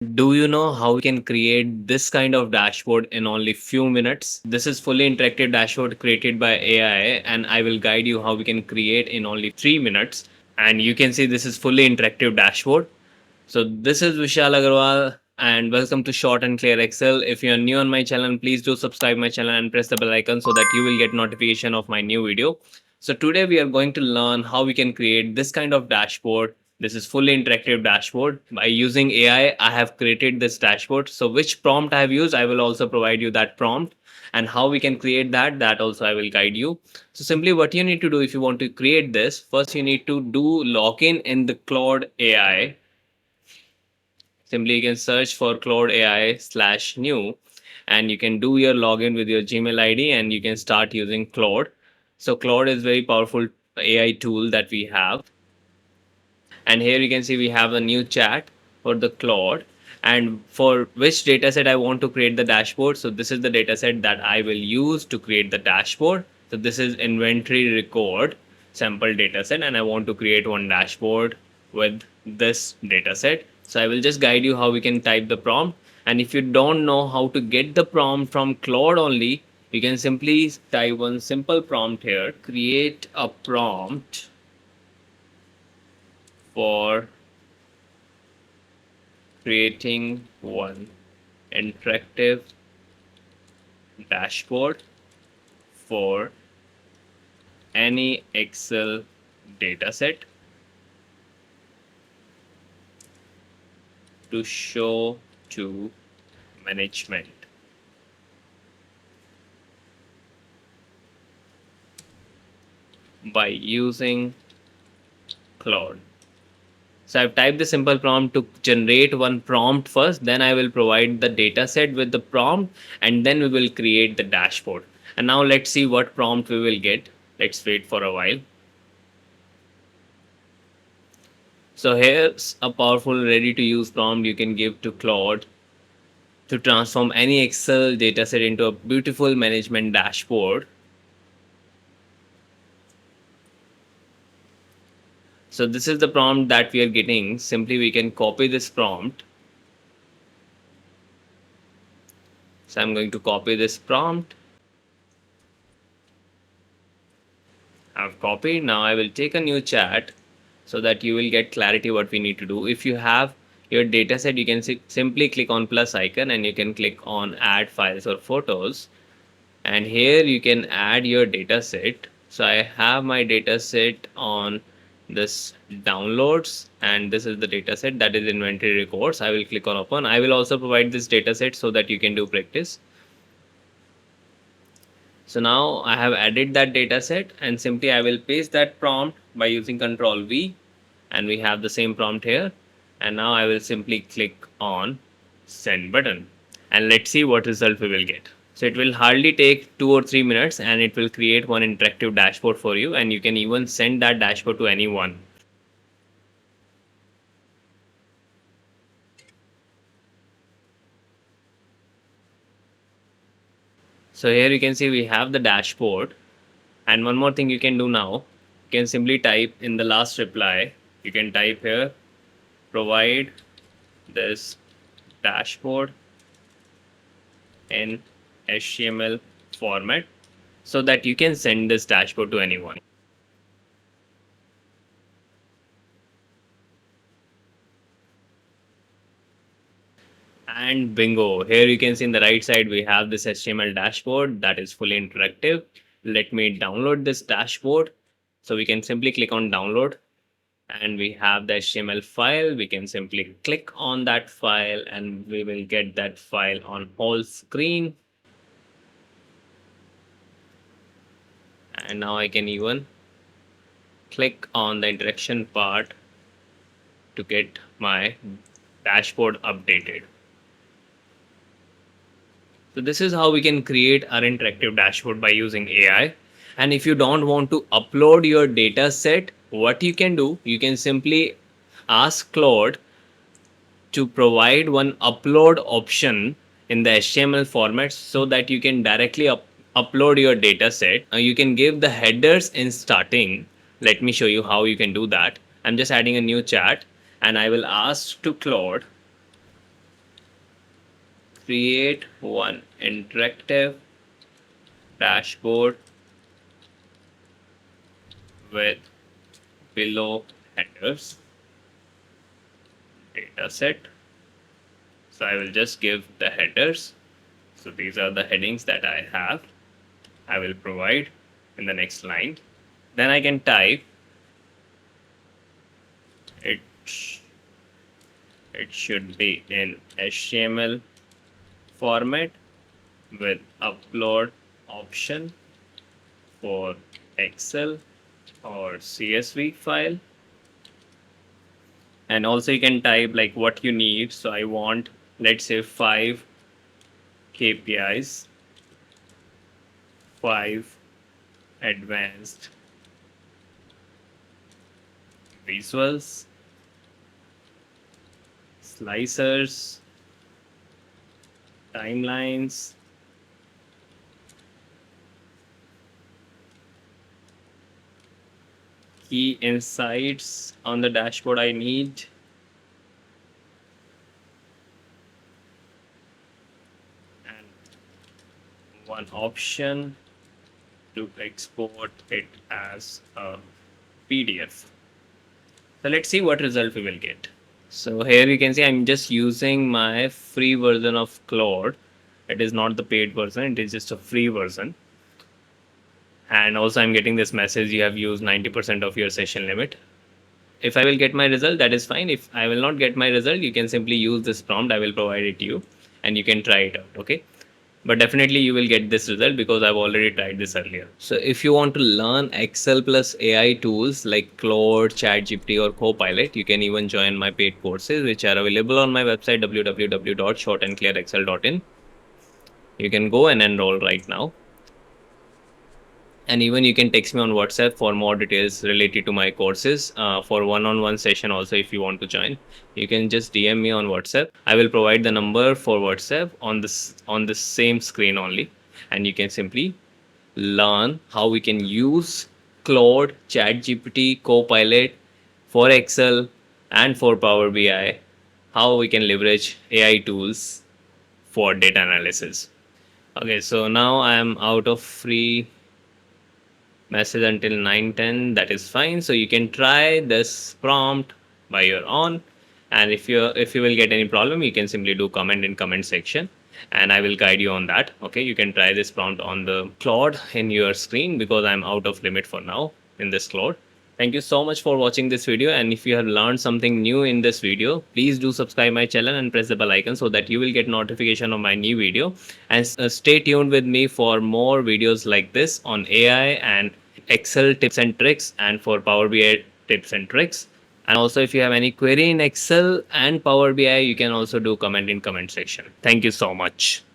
Do you know how we can create this kind of dashboard in only few minutes? This is fully interactive dashboard created by AI, and I will guide you how we can create in only 3 minutes. And you can see this is fully interactive dashboard. So this is Vishal Agarwal and welcome to Short and Clear Excel. If you are new on my channel, please do subscribe my channel and press the bell icon so that you will get notification of my new video. So today we are going to learn how we can create this kind of dashboard. This is fully interactive dashboard. By using AI, I have created this dashboard. So which prompt I have used, I will also provide you that prompt, and how we can create that also I will guide you. So simply what you need to do if you want to create this, first you need to do login in the Claude AI. Simply you can search for Claude AI/new, and you can do your login with your Gmail ID and you can start using Claude. So Claude is very powerful AI tool that we have. And here you can see we have a new chat for the Claude, and for which dataset I want to create the dashboard. So this is the dataset that I will use to create the dashboard. So this is inventory record sample dataset, and I want to create one dashboard with this dataset. So I will just guide you how we can type the prompt. And if you don't know how to get the prompt from Claude only, you can simply type one simple prompt here: create a prompt for creating one interactive dashboard for any Excel dataset to show to management by using Claude. So I've typed the simple prompt to generate one prompt first, then I will provide the data set with the prompt, and then we will create the dashboard. And now let's see what prompt we will get. Let's wait for a while. So here's a powerful ready to use prompt you can give to Claude to transform any Excel dataset into a beautiful management dashboard. So this is the prompt that we are getting. Simply we can copy this prompt. So I'm going to copy this prompt. I've copied. Now I will take a new chat so that you will get clarity what we need to do. If you have your dataset, you can simply click on plus icon and you can click on add files or photos. And here you can add your data set. So I have my data set on this downloads, and this is the data set, that is inventory records. I will click on open. I will also provide this data set so that you can do practice. So now I have added that data set, and simply I will paste that prompt by using Control V, and we have the same prompt here. And now I will simply click on send button, and let's see what result we will get. So it will hardly take 2 or 3 minutes, and it will create one interactive dashboard for you, and you can even send that dashboard to anyone. So here you can see we have the dashboard. And one more thing you can do now, you can simply type in the last reply, you can type here, provide this dashboard in HTML format so that you can send this dashboard to anyone. And bingo, here you can see in the right side we have this HTML dashboard that is fully interactive. Let me download this dashboard. So we can simply click on download, and we have the HTML file. We can simply click on that file and we will get that file on whole screen. And now I can even click on the interaction part to get my dashboard updated. So this is how we can create our interactive dashboard by using AI. And if you don't want to upload your data set, what you can do, you can simply ask Claude to provide one upload option in the HTML format so that you can directly upload your data set. You can give the headers in starting. Let me show you how you can do that. I'm just adding a new chat, and I will ask to Claude create one interactive dashboard with below headers dataset. So I will just give the headers. So these are the headings that I have. I will provide in the next line. Then I can type it. It should be in HTML format with upload option for Excel or CSV file. And also you can type like what you need. So I want, let's say, 5 KPIs, 5 advanced visuals, slicers, timelines, key insights on the dashboard I need, and one option to export it as a PDF. So let's see what result we will get. So here you can see I'm just using my free version of Claude. It is not the paid version, it is just a free version. And also I'm getting this message, you have used 90% of your session limit. If I will get my result, that is fine. If I will not get my result, you can simply use this prompt. I will provide it to you and you can try it out. Okay. But definitely you will get this result because I've already tried this earlier. So if you want to learn Excel plus AI tools like Claude, ChatGPT or Copilot, you can even join my paid courses, which are available on my website www.shortandclearexcel.in. You can go and enroll right now. And even you can text me on WhatsApp for more details related to my courses. For one-on-one session also, if you want to join, you can just DM me on WhatsApp. I will provide the number for WhatsApp on this same screen only, and you can simply learn how we can use Claude, ChatGPT, Copilot for Excel and for Power BI, how we can leverage AI tools for data analysis. Okay, so now I am out of free message until 9:10. That is fine. So you can try this prompt by your own. And if you will get any problem, you can simply do comment in comment section and I will guide you on that. Okay, you can try this prompt on the Claude in your screen because I'm out of limit for now in this Claude. Thank you so much for watching this video, and if you have learned something new in this video, please do subscribe my channel and press the bell icon so that you will get notification of my new video. And stay tuned with me for more videos like this on AI and Excel tips and tricks, and for Power BI tips and tricks. And also if you have any query in Excel and Power BI, you can also do comment in comment section. Thank you so much.